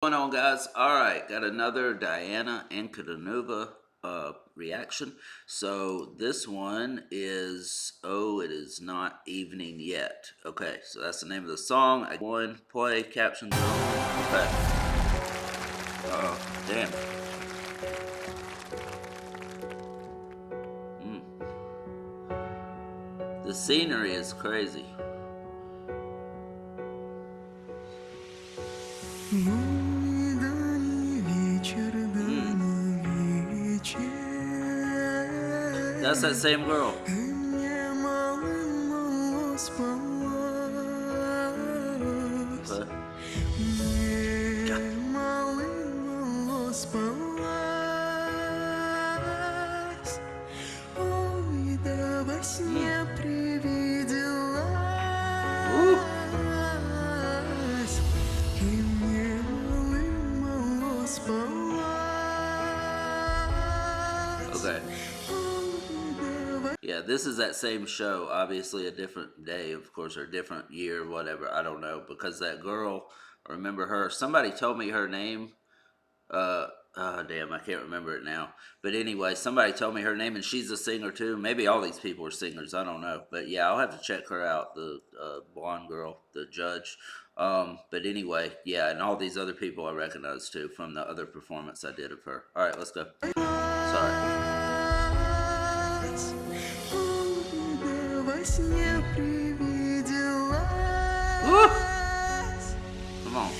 What's going on, guys? All right, got another Diana Ankudinova reaction. So this one is "Oh, It Is Not Evening Yet." Okay, so that's the name of the song. I one play captions on. Okay. Damn. The scenery is crazy. That's that same girl. Okay. Yeah, this is that same show. Obviously, a different day, of course, or different year, whatever. I don't know, because that girl. I remember her. Somebody told me her name. Damn, I can't remember it now. But anyway, somebody told me her name, and she's a singer too. Maybe all these people are singers. I don't know. But yeah, I'll have to check her out. The blonde girl, the judge. But anyway, yeah, and all these other people I recognize too from the other performance I did of her. All right, let's go. Sorry. Woo! Come on.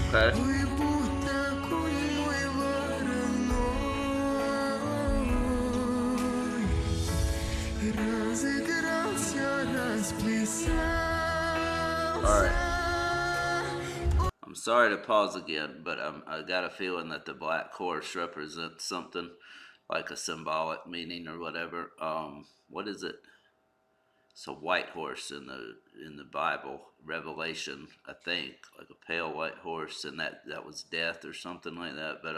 Okay. Alright. I'm sorry to pause again, but I got a feeling that the black horse represents something like a symbolic meaning or whatever. What is it? It's a white horse in the Bible, Revelation, I think, like a pale white horse, and that was death or something like that. But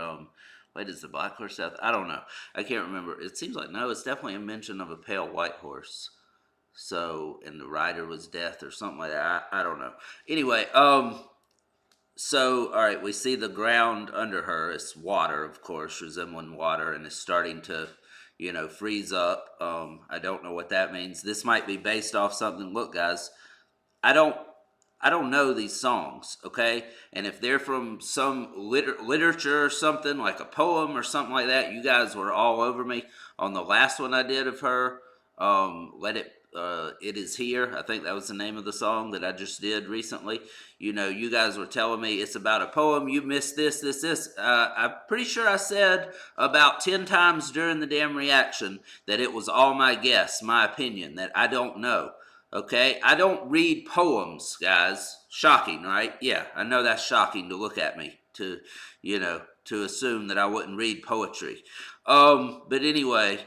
wait, is the black horse death? I don't know. I can't remember. It seems like no. It's definitely a mention of a pale white horse. So, and the rider was death or something like that. I don't know. Anyway, so all right, we see the ground under her. It's water, of course, resembling water, and it's starting to freeze up. I don't know what that means. This might be based off something. Look, guys, I don't know these songs, okay? And if they're from some literature or something, like a poem or something like that, you guys were all over me on the last one I did of her. It Is Here. I think that was the name of the song that I just did recently. You guys were telling me it's about a poem. You missed this. I'm pretty sure I said about 10 times during the damn reaction that it was all my guess, my opinion, that I don't know. Okay? I don't read poems, guys. Shocking, right? Yeah, I know that's shocking to look at me, to assume that I wouldn't read poetry. But anyway,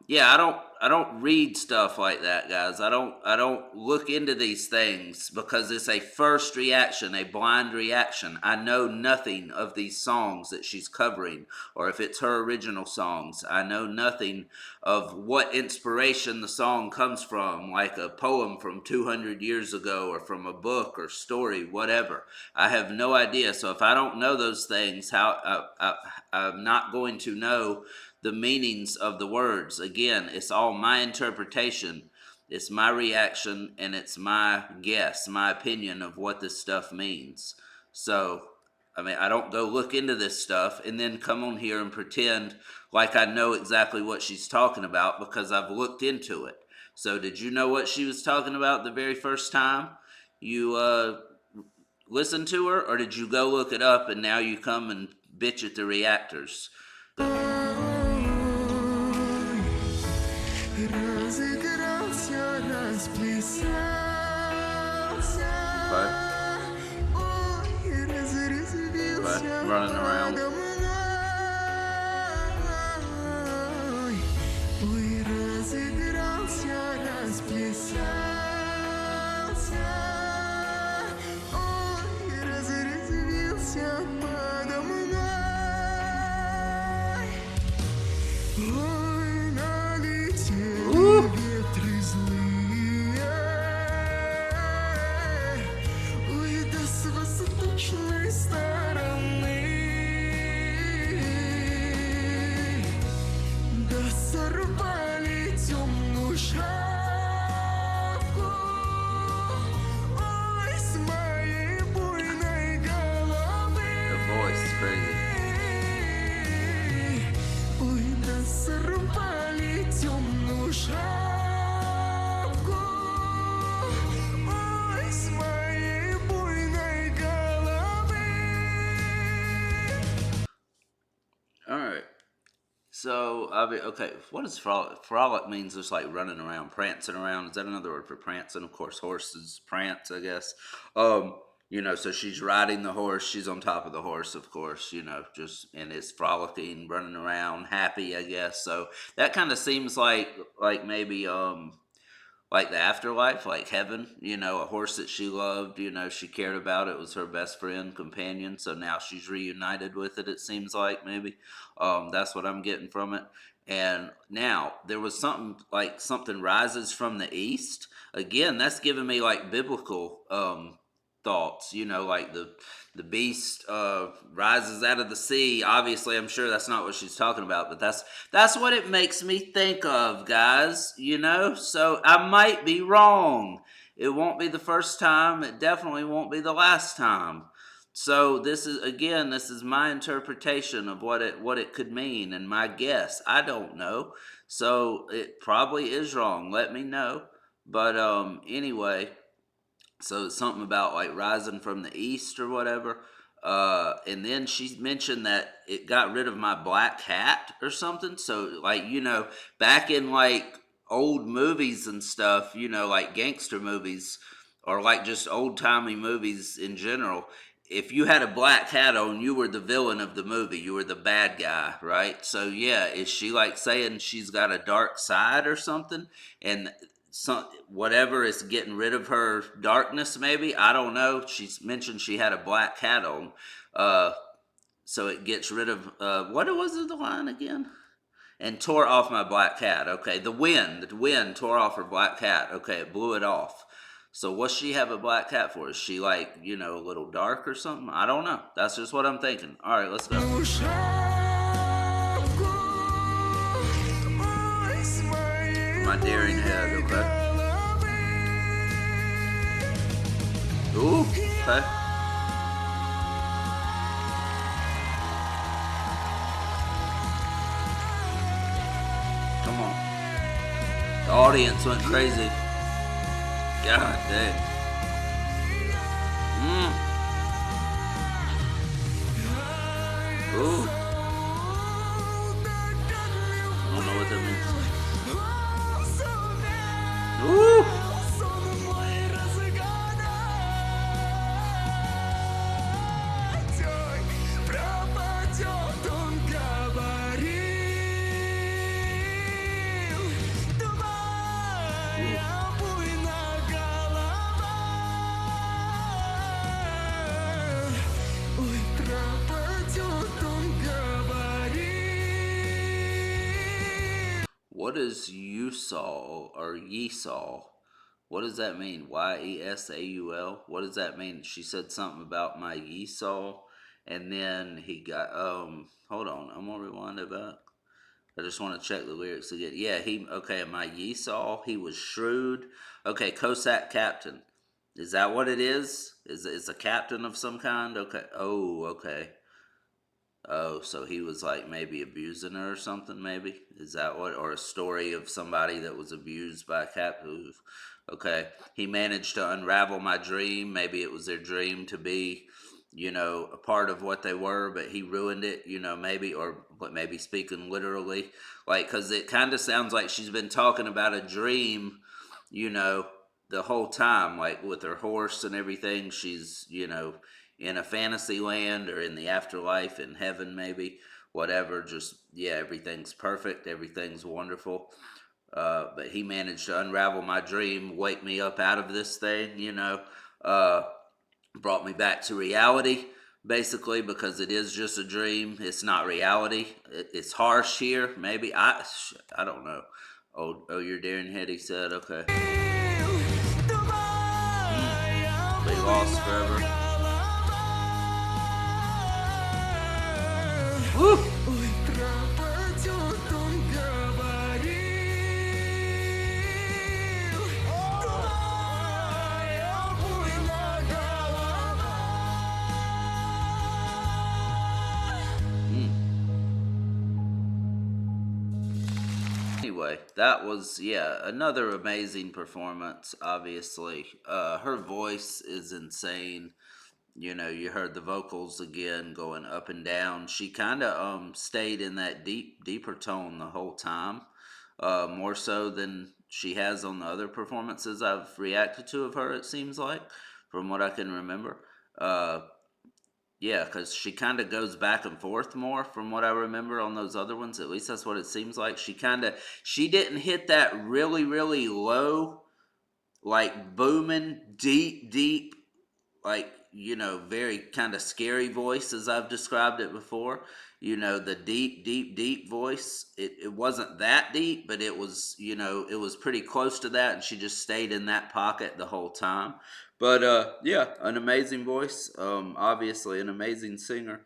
yeah, I don't read stuff like that, guys. I don't look into these things because it's a first reaction, a blind reaction. I know nothing of these songs that she's covering, or if it's her original songs. I know nothing of what inspiration the song comes from, like a poem from 200 years ago, or from a book or story, whatever. I have no idea. So if I don't know those things, I'm not going to know the meanings of the words. Again, it's all my interpretation, it's my reaction, and it's my guess, my opinion of what this stuff means. So, I mean, I don't go look into this stuff and then come on here and pretend like I know exactly what she's talking about because I've looked into it. So, did you know what she was talking about the very first time you listened to her, or did you go look it up and now you come and bitch at the reactors? Running around. So, I mean, okay, what does frolic? Frolic means just like running around, prancing around. Is that another word for prancing? Of course, horses prance, I guess. Um, so she's riding the horse. She's on top of the horse, of course. Just and it's frolicking, running around, happy, I guess. So that kind of seems like maybe like the afterlife, like heaven, a horse that she loved, she cared about. It was her best friend, companion. So now she's reunited with it, it seems like, maybe. That's what I'm getting from it. And now there was something like something rises from the east. Again, that's giving me like biblical thoughts, like the beast rises out of the sea. Obviously, I'm sure that's not what she's talking about, but that's what it makes me think of, guys. So I might be wrong. It won't be the first time. It definitely won't be the last time. So this is my interpretation of what it could mean and my guess. I don't know. So it probably is wrong. Let me know. But anyway, so it's something about like rising from the east or whatever. And then she mentioned that it got rid of my black hat or something. So like back in like old movies and stuff, like gangster movies or like just old timey movies in general. If you had a black hat on, you were the villain of the movie. You were the bad guy, right? So yeah, is she like saying she's got a dark side or something? And whatever is getting rid of her darkness, maybe, I don't know. She's mentioned she had a black hat on, so it gets rid of what was it, the line again? And tore off my black hat. Okay, the wind tore off her black hat. Okay, it blew it off. So what's she have a black hat for? Is she like a little dark or something? I don't know. That's just what I'm thinking. All right, let's go. My daring head. Okay. Ooh, okay. Come on. The audience went crazy. God dang. Ooh. I don't know what that means. Ooh. What is Yesal or Yesal? What does that mean? Yesaul? What does that mean? She said something about my Yesal, and then he got hold on, I'm gonna rewind it back. I just want to check the lyrics again. Yeah, my Yesal, he was shrewd. Okay, Cossack captain. Is that what it is? Is a captain of some kind? Okay. Oh, okay. Oh, so he was like maybe abusing her or something, maybe? Is that what? Or a story of somebody that was abused by a cat? Ooh. Okay. He managed to unravel my dream. Maybe it was their dream to be, a part of what they were, but he ruined it, maybe, or maybe speaking literally. Like, because it kind of sounds like she's been talking about a dream, you know, the whole time, like with her horse and everything. She's, in a fantasy land or in the afterlife, in heaven, maybe, whatever. Just, yeah, everything's perfect, everything's wonderful. But he managed to unravel my dream, wake me up out of this thing, uh, brought me back to reality, basically, because it is just a dream. It's not reality. It's harsh here, maybe. I don't know. Oh, you're Darren Head, he said. Okay. Be lost forever. Woo! Anyway, that was, yeah, another amazing performance. Obviously, her voice is insane. You heard the vocals again going up and down. She kind of stayed in that deeper tone the whole time, more so than she has on the other performances I've reacted to of her. It seems like, from what I can remember. Uh, yeah, because she kind of goes back and forth more from what I remember on those other ones. At least that's what it seems like. She didn't hit that really low, like booming, deep, like, very kind of scary voice, as I've described it before. The deep voice. It wasn't that deep, but it was, it was pretty close to that, and she just stayed in that pocket the whole time. But yeah, an amazing voice. Obviously an amazing singer.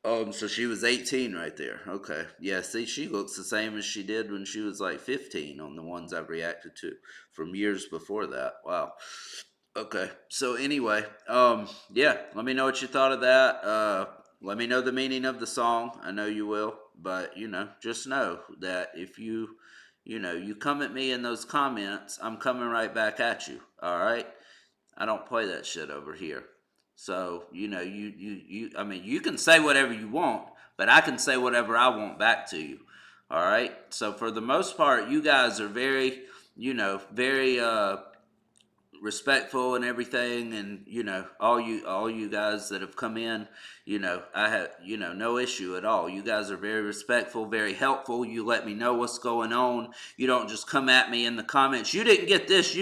So she was 18 right there. Okay. Yeah, see, she looks the same as she did when she was like 15 on the ones I've reacted to from years before that. Wow. Okay. So anyway, yeah, let me know what you thought of that. Let me know the meaning of the song. I know you will, but just know that if you come at me in those comments, I'm coming right back at you. All right? I don't play that shit over here. So, I mean, you can say whatever you want, but I can say whatever I want back to you. All right? So for the most part, you guys are very, very respectful and everything, and all you guys that have come in, I have no issue at all. You guys are very respectful, very helpful. You let me know what's going on. You don't just come at me in the comments, you didn't get this,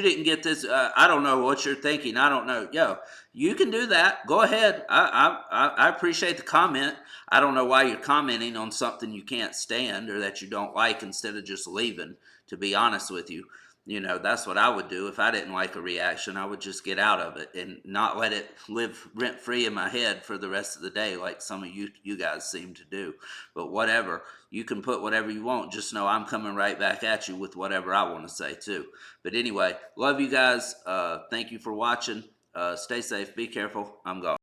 I don't know what you're thinking, I don't know. Yo, you can do that, go ahead. I appreciate the comment. I don't know why you're commenting on something you can't stand or that you don't like, instead of just leaving, to be honest with you. That's what I would do if I didn't like a reaction. I would just get out of it and not let it live rent free in my head for the rest of the day, like some of you guys seem to do. But whatever, you can put whatever you want. Just know I'm coming right back at you with whatever I want to say too. But anyway, love you guys. Thank you for watching. Stay safe. Be careful. I'm gone.